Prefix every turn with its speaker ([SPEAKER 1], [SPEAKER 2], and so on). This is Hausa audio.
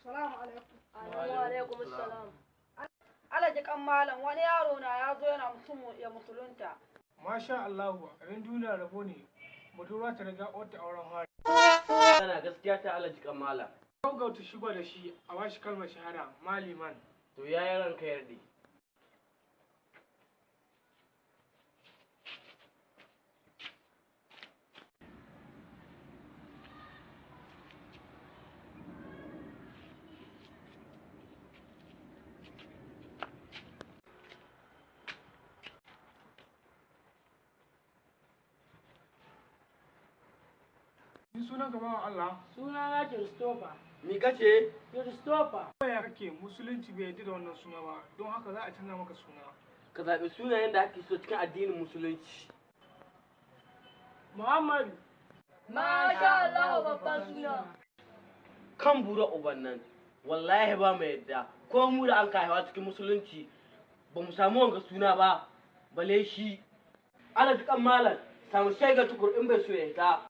[SPEAKER 1] Assalamu alaikum.
[SPEAKER 2] Wa alaikum assalam.
[SPEAKER 1] Alhaji kan malam wani yaro na ya zo yana ya musulunta.
[SPEAKER 3] Masha Allahu, abin duniya rabo ne. Budurwa ta riga wata auren hari.
[SPEAKER 2] Kana gaskiya ta Alhaji kan malam.
[SPEAKER 3] Gaugauta shigo da shi a bashi kalmar shahada maliman.
[SPEAKER 2] To yayi ranka yarda.
[SPEAKER 3] Ni sunan ka bawa Allah.
[SPEAKER 1] Sunana Christopher.
[SPEAKER 2] Ni kace?
[SPEAKER 1] Christopher.
[SPEAKER 3] Ya kake musulunci bai yarda da wannan suna ba, don haka za a canza maka suna.
[SPEAKER 2] Ka zaɓi sunayen da ake so cikin addinin musulunci.
[SPEAKER 1] Muhammadu. Masha Allah babban suna.
[SPEAKER 2] Kan bura uban nan. Wallahi ba mu yadda. Ko mu da an haihuwa cikin musulunci ba mu samu wanga suna ba. Bale shi. Alhaji kan malam samu shaiga tukur in bai so ya ta.